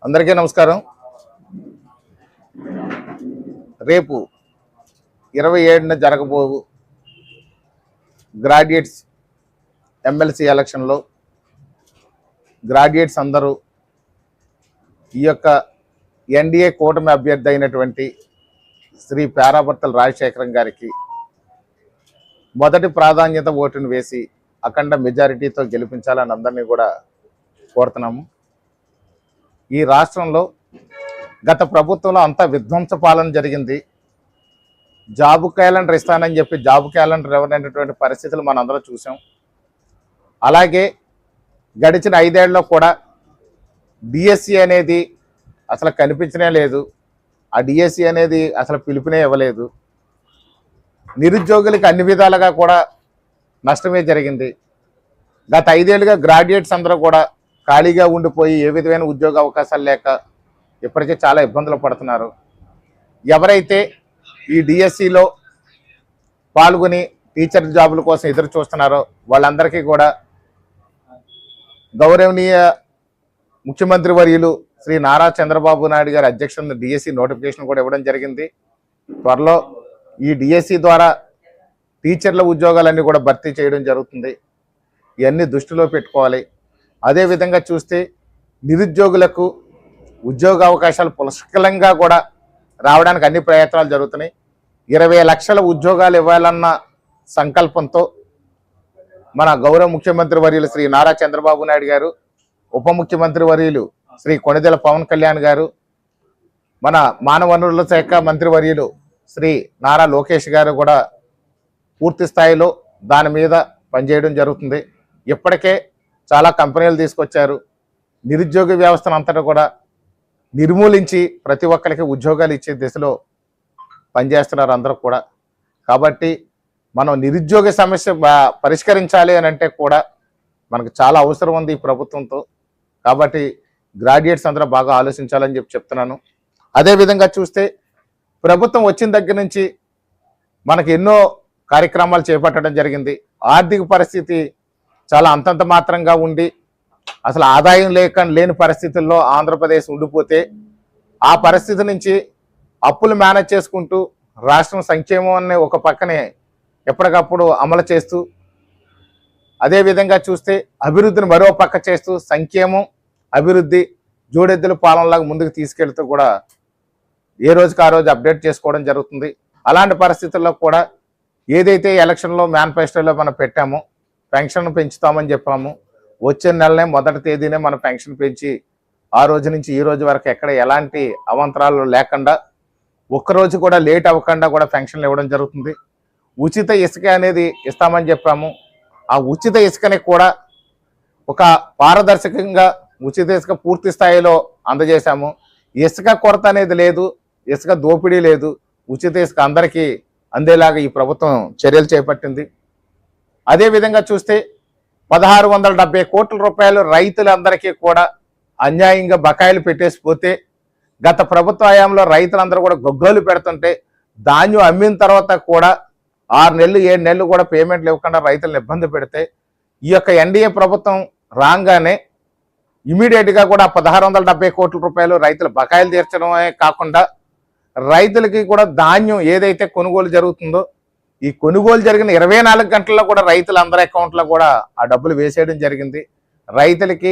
అందరికీ నమస్కారం. రేపు 27న జరగబోవు గ్రాడ్యుయేట్స్ ఎమ్మెల్సీ ఎలక్షన్లో గ్రాడ్యుయేట్స్ అందరూ ఈ యొక్క ఎన్డీఏ కూటమి అభ్యర్థి అయినటువంటి శ్రీ పేరాబర్తల రాజశేఖరం గారికి మొదటి ప్రాధాన్యత ఓటును వేసి అఖండ మెజారిటీతో గెలిపించాలని అందరినీ కూడా కోరుతున్నాము. ఈ రాష్ట్రంలో గత ప్రభుత్వంలో అంతా విధ్వంస పాలన జరిగింది. జాబు క్యాలెండర్ ఇస్తానని చెప్పి జాబు క్యాలెండర్ ఇవ్వనటువంటి పరిస్థితులు మనందరం చూసాం. అలాగే గడిచిన 5 ఏళ్లలో కూడా డిఎస్సి అనేది అసలు కనిపించనే లేదు. ఆ డిఎస్సి అనేది అసలు పిలుపునే ఇవ్వలేదు. నిరుద్యోగులకి అన్ని విధాలుగా కూడా నష్టమే జరిగింది. గత 5 ఏళ్ళుగా గ్రాడ్యుయేట్స్ అందరూ కూడా ఖాళీగా ఉండిపోయి ఏ విధమైన ఉద్యోగ అవకాశాలు లేక ఇప్పటికే చాలా ఇబ్బందులు పడుతున్నారు. ఎవరైతే ఈ డిఎస్సిలో పాల్గొని టీచర్ జాబుల కోసం ఎదురు చూస్తున్నారో వాళ్ళందరికీ కూడా గౌరవనీయ ముఖ్యమంత్రి వర్యులు శ్రీ నారా చంద్రబాబు నాయుడు గారి అధ్యక్షతన డిఎస్సి నోటిఫికేషన్ కూడా ఇవ్వడం జరిగింది. త్వరలో ఈ డిఎస్సి ద్వారా టీచర్ల ఉద్యోగాలన్నీ కూడా భర్తీ చేయడం జరుగుతుంది. ఇవన్నీ దృష్టిలో పెట్టుకోవాలి. అదేవిధంగా చూస్తే నిరుద్యోగులకు ఉద్యోగ అవకాశాలు పుష్కలంగా కూడా రావడానికి అన్ని ప్రయత్నాలు జరుగుతున్నాయి. 20 లక్షల ఉద్యోగాలు ఇవ్వాలన్న సంకల్పంతో మన గౌరవ ముఖ్యమంత్రి వర్యులు శ్రీ నారా చంద్రబాబు నాయుడు గారు, ఉప ముఖ్యమంత్రి వర్యులు శ్రీ కొణిదెల పవన్ కళ్యాణ్ గారు, మన మానవ వనరుల శాఖ మంత్రి వర్యులు శ్రీ నారా లోకేష్ గారు కూడా పూర్తి స్థాయిలో దాని మీద పనిచేయడం జరుగుతుంది. ఇప్పటికే చాలా కంపెనీలు తీసుకొచ్చారు. నిరుద్యోగ వ్యవస్థను అంతటా కూడా నిర్మూలించి ప్రతి ఒక్కరికి ఉద్యోగాలు ఇచ్చే దిశలో పనిచేస్తున్నారు అందరూ కూడా. కాబట్టి మనం నిరుద్యోగ సమస్య పరిష్కరించాలి అని అంటే కూడా మనకు చాలా అవసరం ఉంది ఈ ప్రభుత్వంతో. కాబట్టి గ్రాడ్యుయేట్స్ అందరూ బాగా ఆలోచించాలని చెప్తున్నాను. అదేవిధంగా చూస్తే ప్రభుత్వం వచ్చిన దగ్గర నుంచి మనకి ఎన్నో కార్యక్రమాలు చేపట్టడం జరిగింది. ఆర్థిక పరిస్థితి చాలా అంతంత మాత్రంగా ఉండి అసలు ఆదాయం లేని పరిస్థితుల్లో ఆంధ్రప్రదేశ్ ఉండిపోతే ఆ పరిస్థితి నుంచి అప్పులు మేనేజ్ చేసుకుంటూ రాష్ట్రం సంక్షేమాన్ని ఒక పక్కనే ఎప్పటికప్పుడు అమలు చేస్తూ, అదేవిధంగా చూస్తే అభివృద్ధిని మరో పక్క చేస్తూ సంక్షేమం అభివృద్ధి జోడెద్దుల పాలనలాగా ముందుకు తీసుకెళ్తూ కూడా ఏ రోజుకి ఆ రోజు అప్డేట్ చేసుకోవడం జరుగుతుంది. అలాంటి పరిస్థితుల్లో కూడా ఏదైతే ఎలక్షన్లో మేనిఫెస్టోలో మనం పెట్టామో పెన్షన్ పెంచుతామని చెప్పాము. వచ్చే నెలనే మొదటి తేదీనే మనం పెన్షన్ పెంచి ఆ రోజు నుంచి ఈ రోజు వరకు ఎక్కడ ఎలాంటి అవాంతరాలు లేకుండా ఒక్కరోజు కూడా లేట్ అవ్వకుండా కూడా పెన్షన్లు ఇవ్వడం జరుగుతుంది. ఉచిత ఇసుక అనేది ఇస్తామని చెప్పాము. ఆ ఉచిత ఇసుకని కూడా ఒక పారదర్శకంగా ఉచిత ఇసుక పూర్తి స్థాయిలో అందజేశాము. ఇసుక కొరత అనేది లేదు, ఇసుక దోపిడీ లేదు. ఉచిత ఇసుక అందరికీ అందేలాగా ఈ ప్రభుత్వం చర్యలు చేపట్టింది. అదేవిధంగా చూస్తే 1670 కోట్ల రూపాయలు రైతులందరికీ కూడా అన్యాయంగా బకాయిలు పెట్టేసిపోతే గత ప్రభుత్వ హయాంలో రైతులందరూ కూడా గొగ్గోలు పెడుతుంటే ధాన్యం అమ్మిన తర్వాత కూడా 6 నెలలు 7 నెలలు కూడా పేమెంట్లు ఇవ్వకుండా రైతులను ఇబ్బంది పెడితే ఈ యొక్క ఎన్డీఏ ప్రభుత్వం రాగానే ఇమీడియట్గా కూడా 1670 కోట్ల రూపాయలు రైతుల బకాయిలు తీర్చడమే కాకుండా రైతులకి కూడా ధాన్యం ఏదైతే కొనుగోలు జరుగుతుందో ఈ కొనుగోలు జరిగిన 24 గంటల్లో కూడా రైతులందరి అకౌంట్లో కూడా ఆ డబ్బులు వేసేయడం జరిగింది. రైతులకి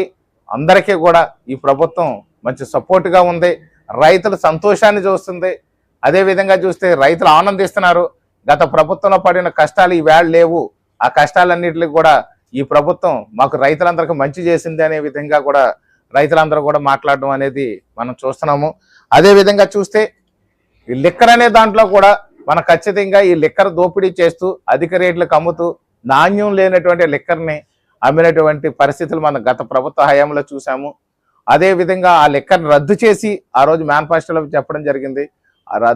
అందరికీ కూడా ఈ ప్రభుత్వం మంచి సపోర్ట్గా ఉంది. రైతుల సంతోషాన్ని చూస్తుంది. అదేవిధంగా చూస్తే రైతులు ఆనందిస్తున్నారు. గత ప్రభుత్వంలో పడిన కష్టాలు ఈవేళ లేవు. ఆ కష్టాలన్నింటికి కూడా ఈ ప్రభుత్వం మాకు రైతులందరికీ మంచి చేసింది అనే విధంగా కూడా రైతులందరూ కూడా మాట్లాడడం అనేది మనం చూస్తున్నాము. అదేవిధంగా చూస్తే ఈ లిక్కర్ అనే దాంట్లో కూడా మనం ఖచ్చితంగా ఈ లిక్కర్ దోపిడీ చేస్తూ అధిక రేట్లకు అమ్ముతూ నాణ్యం లేనటువంటి లిక్కర్ని అమ్మినటువంటి పరిస్థితులు మనం గత ప్రభుత్వ హయాంలో చూసాము. అదేవిధంగా ఆ లిక్కర్ని రద్దు చేసి ఆ రోజు మేనిఫెస్టోలో చెప్పడం జరిగింది.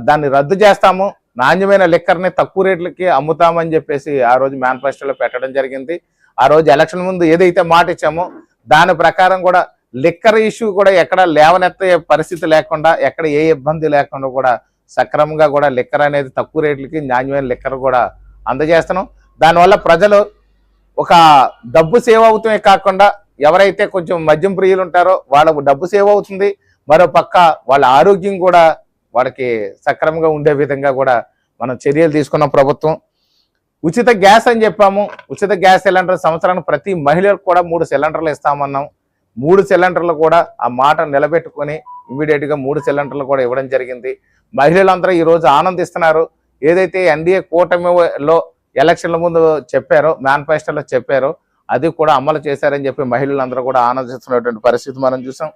దాన్ని రద్దు చేస్తాము, నాణ్యమైన లిక్కర్ని తక్కువ రేట్లకి అమ్ముతామని చెప్పేసి ఆ రోజు మేనిఫెస్టోలో పెట్టడం జరిగింది. ఆ రోజు ఎలక్షన్ ముందు ఏదైతే మాట ఇచ్చామో దాని ప్రకారం కూడా లిక్కర్ ఇష్యూ కూడా ఎక్కడ లేవనెత్తే పరిస్థితి లేకుండా ఎక్కడ ఏ ఇబ్బంది లేకుండా కూడా సక్రమంగా కూడా లిక్కర్ అనేది తక్కువ రేట్లకి నాణ్యమైన లిక్కర్ కూడా అందజేస్తున్నాం. దానివల్ల ప్రజలు ఒక డబ్బు సేవ్ అవుతమే కాకుండా ఎవరైతే కొంచెం మద్యం ప్రియులు ఉంటారో వాళ్ళకు డబ్బు సేవ్ అవుతుంది, మరో పక్క వాళ్ళ ఆరోగ్యం కూడా వాళ్ళకి సక్రమంగా ఉండే విధంగా కూడా మనం చర్యలు తీసుకున్న ప్రభుత్వం. ఉచిత గ్యాస్ అని చెప్పాము. ఉచిత గ్యాస్ సిలిండర్ సంవత్సరానికి ప్రతి మహిళలకు కూడా 3 సిలిండర్లు ఇస్తామన్నాం. 3 సిలిండర్లు కూడా ఆ మాట నిలబెట్టుకొని ఇమీడియట్గా 3 సిలిండర్లు కూడా ఇవ్వడం జరిగింది. మహిళలందరూ ఈరోజు ఆనందిస్తున్నారు. ఏదైతే ఎన్డీఏ కూటమిలో ఎలక్షన్ల ముందు చెప్పారో, మేనిఫెస్టోలో చెప్పారో అది కూడా అమలు చేశారని చెప్పి మహిళలందరూ కూడా ఆనందిస్తున్నటువంటి పరిస్థితి మనం చూసాం.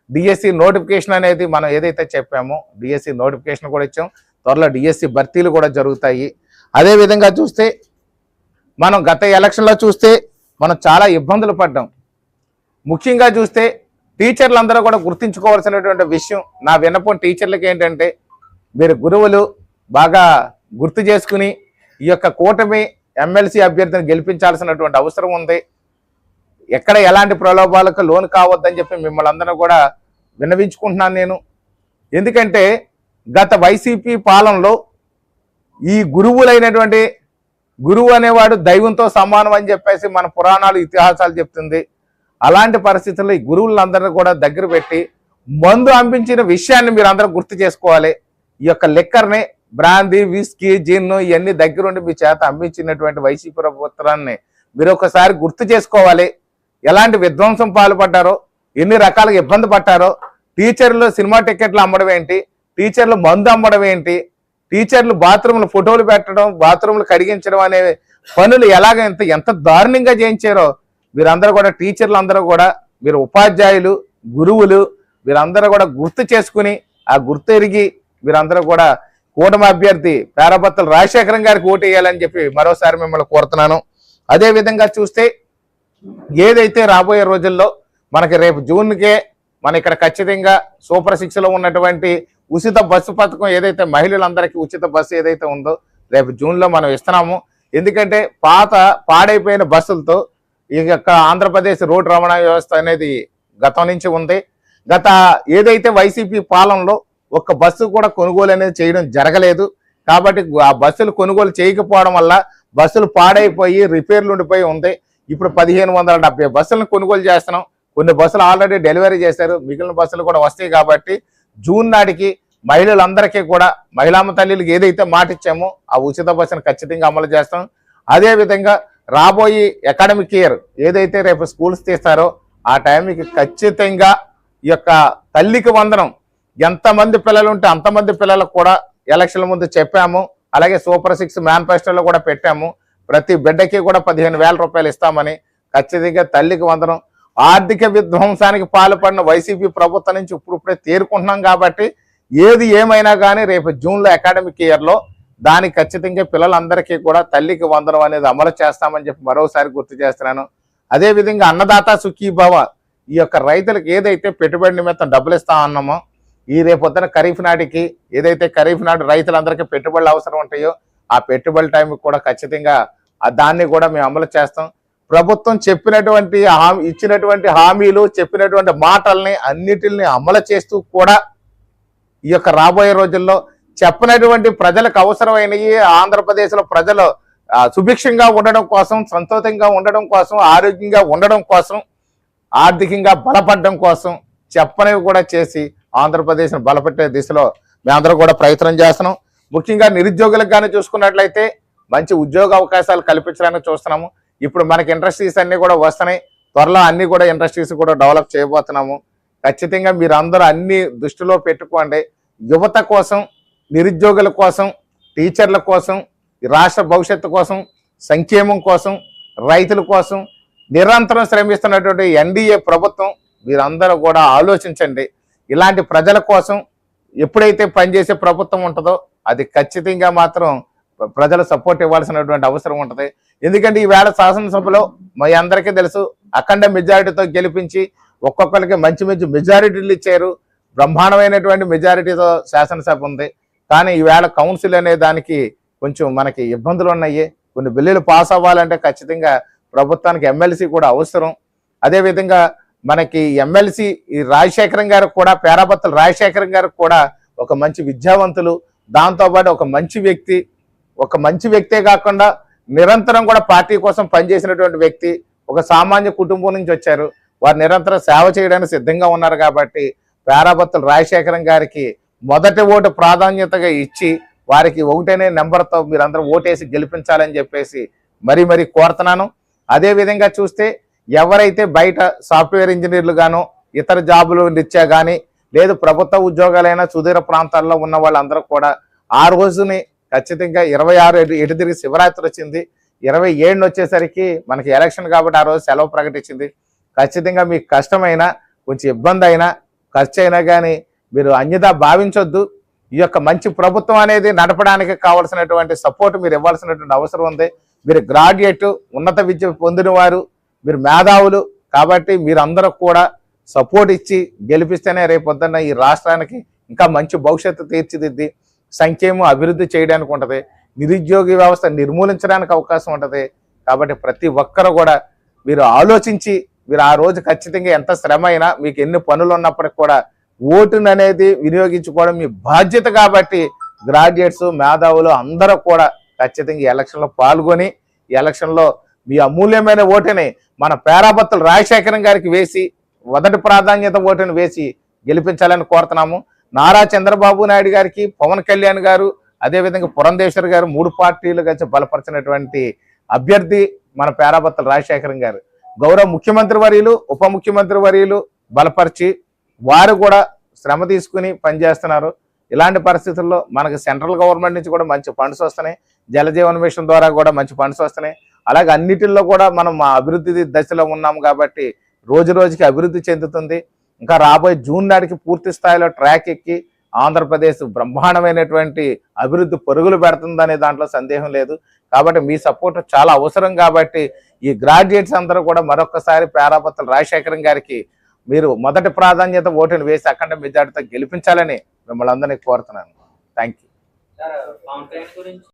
డిఎస్సి నోటిఫికేషన్ అనేది మనం ఏదైతే చెప్పామో డిఎస్సి నోటిఫికేషన్ కూడా ఇచ్చాం. త్వరలో డిఎస్సి భర్తీలు కూడా జరుగుతాయి. అదేవిధంగా చూస్తే మనం గత ఎలక్షన్లో చూస్తే మనం చాలా ఇబ్బందులు పడ్డాం. ముఖ్యంగా చూస్తే టీచర్లందరూ కూడా గుర్తించుకోవాల్సినటువంటి విషయం, నా విన్నపం టీచర్లకి ఏంటంటే, మీరు గురువులు బాగా గుర్తు చేసుకుని ఈ యొక్క కూటమి ఎమ్మెల్సీ అభ్యర్థిని గెలిపించాల్సినటువంటి అవసరం ఉంది. ఎక్కడ ఎలాంటి ప్రలోభాలకు లోను కావద్దని చెప్పి మిమ్మల్ని అందరూ కూడా విన్నవించుకుంటున్నాను నేను. ఎందుకంటే గత వైసీపీ పాలనలో ఈ గురువులైనటువంటి గురువు అనేవాడు దైవంతో సమానం అని చెప్పేసి మన పురాణాలు ఇతిహాసాలు చెప్తుంది. అలాంటి పరిస్థితుల్లో ఈ గురువులందరినీ కూడా దగ్గర పెట్టి మందు అందించిన విషయాన్ని మీరు అందరూ గుర్తు చేసుకోవాలి. ఈ యొక్క లిక్కర్ని, బ్రాందీ, విస్కీ, జిన్ ఇవన్నీ దగ్గరుండి మీ చేత అమ్మించినటువంటి వైసీపీ ప్రభుత్వాన్ని మీరు ఒకసారి గుర్తు చేసుకోవాలి. ఎలాంటి విధ్వంసం పాల్పడ్డారో, ఎన్ని రకాలుగా ఇబ్బంది పడ్డారో. టీచర్లు సినిమా టికెట్లు అమ్మడం ఏంటి, టీచర్లు మందు అమ్మడం ఏంటి, టీచర్లు బాత్రూంలు ఫోటోలు పెట్టడం, బాత్రూంలు కడిగించడం అనే పనులు ఎలాగ ఎంత దారుణంగా చేయించారో వీరందరూ కూడా, టీచర్లు అందరూ కూడా, మీరు ఉపాధ్యాయులు, గురువులు వీరందరూ కూడా గుర్తు చేసుకుని ఆ గుర్తు ఎరిగి వీరందరూ కూడా కూటమి అభ్యర్థి పేరాబత్తుల రాజశేఖరం గారికి ఓటు వేయాలని చెప్పి మరోసారి మిమ్మల్ని కోరుతున్నాను. అదేవిధంగా చూస్తే ఏదైతే రాబోయే రోజుల్లో మనకి రేపు జూన్కే మన ఇక్కడ ఖచ్చితంగా సూపర్ 6లో ఉన్నటువంటి ఉచిత బస్సు పథకం ఏదైతే మహిళలందరికీ ఉచిత బస్సు ఏదైతే ఉందో రేపు జూన్లో మనం ఇస్తున్నాము. ఎందుకంటే పాడైపోయిన బస్సులతో ఈ యొక్క ఆంధ్రప్రదేశ్ రోడ్డు రవాణా వ్యవస్థ అనేది గతం నుంచి ఉంది. గత ఏదైతే వైసీపీ పాలనలో ఒక్క బస్సు కూడా కొనుగోలు అనేది చేయడం జరగలేదు. కాబట్టి ఆ బస్సులు కొనుగోలు చేయకపోవడం వల్ల బస్సులు పాడైపోయి రిపేర్లు ఉండిపోయి ఉంది. ఇప్పుడు 1570 బస్సులను కొనుగోలు చేస్తున్నాం. కొన్ని బస్సులు ఆల్రెడీ డెలివరీ చేశారు, మిగిలిన బస్సులు కూడా వస్తాయి. కాబట్టి జూన్ నాటికి మహిళలందరికీ కూడా, మహిళామ తల్లికి ఏదైతే మాట ఇచ్చామో ఆ ఉచిత బస్సును ఖచ్చితంగా అమలు చేస్తాం. అదేవిధంగా రాబోయే అకాడమిక్ ఇయర్ ఏదైతే రేపు స్కూల్స్ తీస్తారో ఆ టైంకి ఖచ్చితంగా ఈ యొక్క తల్లికి వందనం ఎంతమంది పిల్లలు ఉంటే అంతమంది పిల్లలకు కూడా ఎలక్షన్ల ముందు చెప్పాము. అలాగే సూపర్ 6 మేనిఫెస్టోలో కూడా పెట్టాము. ప్రతి బిడ్డకి కూడా 15,000 రూపాయలు ఇస్తామని. ఖచ్చితంగా తల్లికి వందనం. ఆర్థిక విధ్వంసానికి పాల్పడిన వైసీపీ ప్రభుత్వం నుంచి ఇప్పుడిప్పుడే తేరుకుంటున్నాం. కాబట్టి ఏది ఏమైనా కానీ రేపు జూన్లో అకాడమిక్ ఇయర్లో దానికి ఖచ్చితంగా పిల్లలందరికీ కూడా తల్లికి వందనం అనేది అమలు చేస్తామని చెప్పి మరోసారి గుర్తు చేస్తున్నాను. అదేవిధంగా అన్నదాత సుఖీభవ, ఈ యొక్క రైతులకు ఏదైతే పెట్టుబడి నిమిత్తం డబ్బులు ఇస్తామన్నామో ఈ రేపొద్దున ఖరీఫ్ నాటికి ఏదైతే ఖరీఫ్ నాటి రైతులందరికీ పెట్టుబడులు అవసరం ఉంటాయో ఆ పెట్టుబడి టైంకి కూడా ఖచ్చితంగా దాన్ని కూడా మేము అమలు చేస్తాం. ప్రభుత్వం చెప్పినటువంటి ఇచ్చినటువంటి హామీలు, చెప్పినటువంటి మాటల్ని అన్నిటిని అమలు చేస్తూ కూడా ఈ యొక్క రాబోయే రోజుల్లో చెప్పినటువంటి ప్రజలకు అవసరమైనవి ఆంధ్రప్రదేశ్లో ప్రజలు సుభిక్షంగా ఉండడం కోసం, సంతోషంగా ఉండడం కోసం, ఆరోగ్యంగా ఉండడం కోసం, ఆర్థికంగా బలపడడం కోసం చెప్పనివి కూడా చేసి ఆంధ్రప్రదేశ్ను బలపెట్టే దిశలో మేమందరం కూడా ప్రయత్నం చేస్తున్నాం. ముఖ్యంగా నిరుద్యోగులకు కానీ చూసుకున్నట్లయితే మంచి ఉద్యోగ అవకాశాలు కల్పించడానికి చూస్తున్నాము. ఇప్పుడు మనకి ఇండస్ట్రీస్ అన్నీ కూడా వస్తున్నాయి. త్వరలో అన్ని కూడా ఇండస్ట్రీస్ కూడా డెవలప్ చేయబోతున్నాము. ఖచ్చితంగా మీరు అందరూ అన్ని దృష్టిలో పెట్టుకోండి. యువత కోసం, నిరుద్యోగుల కోసం, టీచర్ల కోసం, రాష్ట్ర భవిష్యత్తు కోసం, సంక్షేమం కోసం, రైతుల కోసం నిరంతరం శ్రమిస్తున్నటువంటి ఎన్డీఏ ప్రభుత్వం మీరందరూ కూడా ఆలోచించండి. ఇలాంటి ప్రజల కోసం ఎప్పుడైతే పనిచేసే ప్రభుత్వం ఉంటుందో అది ఖచ్చితంగా మాత్రం ప్రజలు సపోర్ట్ ఇవ్వాల్సినటువంటి అవసరం ఉంటుంది. ఎందుకంటే ఈవేళ శాసనసభలో మీ అందరికీ తెలుసు అఖండ మెజారిటీతో గెలిపించి ఒక్కొక్కరికి మంచి మంచి మెజారిటీలు ఇచ్చారు. బ్రహ్మాండమైనటువంటి మెజారిటీతో శాసనసభ ఉంది. కానీ ఈవేళ కౌన్సిల్ అనే దానికి కొంచెం మనకి ఇబ్బందులు ఉన్నాయి. కొన్ని బిల్లులు పాస్ అవ్వాలంటే ఖచ్చితంగా ప్రభుత్వానికి ఎమ్మెల్సీ కూడా అవసరం. అదేవిధంగా మనకి ఎమ్మెల్సీ ఈ రాజశేఖరం గారికి కూడా, పేరాబత్తుల రాజశేఖరం గారికి కూడా ఒక మంచి విద్యావంతులు, దాంతోపాటు ఒక మంచి వ్యక్తే కాకుండా నిరంతరం కూడా పార్టీ కోసం పనిచేసినటువంటి వ్యక్తి, ఒక సామాన్య కుటుంబం నుంచి వచ్చారు. వారు నిరంతరం సేవ చేయడానికి సిద్ధంగా ఉన్నారు. కాబట్టి పేరాబత్తుల రాజశేఖరం గారికి మొదటి ఓటు ప్రాధాన్యతగా ఇచ్చి వారికి ఒకటనే నెంబర్తో మీరందరూ ఓటేసి గెలిపించాలని చెప్పేసి మరీ కోరుతున్నాను. అదే విధంగా చూస్తే ఎవరైతే బయట సాఫ్ట్వేర్ ఇంజనీర్లు గాను ఇతర జాబులు రీత్యా కానీ లేదు ప్రభుత్వ ఉద్యోగాలైనా సుదూర ప్రాంతాల్లో ఉన్న వాళ్ళందరూ కూడా ఆ రోజుని ఖచ్చితంగా 26 ఎటు తిరిగి శివరాత్రి వచ్చింది, 27 వచ్చేసరికి మనకి ఎలక్షన్ కాబట్టి ఆ రోజు సెలవు ప్రకటించింది. ఖచ్చితంగా మీకు కష్టమైనా కొంచెం ఇబ్బంది అయినా ఖర్చు అయినా కానీ మీరు అన్యదా భావించొద్దు. ఈ యొక్క మంచి ప్రభుత్వం అనేది నడపడానికి కావాల్సినటువంటి సపోర్ట్ మీరు ఇవ్వాల్సినటువంటి అవసరం ఉంది. మీరు గ్రాడ్యుయేట్, ఉన్నత విద్య పొందిన వారు, మీరు మేధావులు కాబట్టి మీరందరూ కూడా సపోర్ట్ ఇచ్చి గెలిపిస్తేనే రేపొద్దున్న ఈ రాష్ట్రానికి ఇంకా మంచి భవిష్యత్తు తీర్చిదిద్ది సంక్షేమం అభివృద్ధి చేయడానికి ఉంటుంది, నిరుద్యోగ వ్యవస్థ నిర్మూలించడానికి అవకాశం ఉంటుంది. కాబట్టి ప్రతి ఒక్కరు కూడా మీరు ఆలోచించి మీరు ఆ రోజు ఖచ్చితంగా ఎంత శ్రమ అయినా మీకు ఎన్ని పనులు ఉన్నప్పటికి కూడా ఓటును అనేది వినియోగించుకోవడం మీ బాధ్యత. కాబట్టి గ్రాడ్యుయేట్స్, మేధావులు అందరూ కూడా ఖచ్చితంగా ఈ ఎలక్షన్లో పాల్గొని ఈ ఎలక్షన్లో మీ అమూల్యమైన ఓటుని మన పేరాబత్తుల రాజశేఖరం గారికి వేసి మొదటి ప్రాధాన్యత ఓటును వేసి గెలిపించాలని కోరుతున్నాము. నారా చంద్రబాబు నాయుడు గారికి, పవన్ కళ్యాణ్ గారు, అదేవిధంగా పురంధేశ్వర్ గారు 3 పార్టీలుగా బలపరిచినటువంటి అభ్యర్థి మన పేరాబత్తుల రాజశేఖరం గారు. గౌరవ ముఖ్యమంత్రి వర్యులు, ఉప ముఖ్యమంత్రి వర్యులు బలపరిచి వారు కూడా శ్రమ తీసుకుని పనిచేస్తున్నారు. ఇలాంటి పరిస్థితుల్లో మనకు సెంట్రల్ గవర్నమెంట్ నుంచి కూడా మంచి ఫండ్స్ వస్తున్నాయి, జలజీవన్ మిషన్ ద్వారా కూడా మంచి ఫండ్స్ వస్తున్నాయి. అలాగే అన్నిటిల్లో కూడా మనం అభివృద్ధి దశలో ఉన్నాము కాబట్టి రోజు రోజుకి అభివృద్ధి చెందుతుంది. ఇంకా రాబోయే జూన్ నాటికి పూర్తి స్థాయిలో ట్రాక్ ఎక్కి ఆంధ్రప్రదేశ్ బ్రహ్మాండమైనటువంటి అభివృద్ధి పరుగులు పెడుతుందనే దాంట్లో సందేహం లేదు. కాబట్టి మీ సపోర్ట్ చాలా అవసరం. కాబట్టి ఈ గ్రాడ్యుయేట్స్ అందరూ కూడా మరొకసారి పేరాబత్తుల రాజశేఖరం గారికి మీరు మొదటి ప్రాధాన్యత ఓటును వేసి అఖండ మెజార్టీతో గెలిపించాలని మిమ్మల్ని అందరినీ కోరుతున్నాను. Thank you.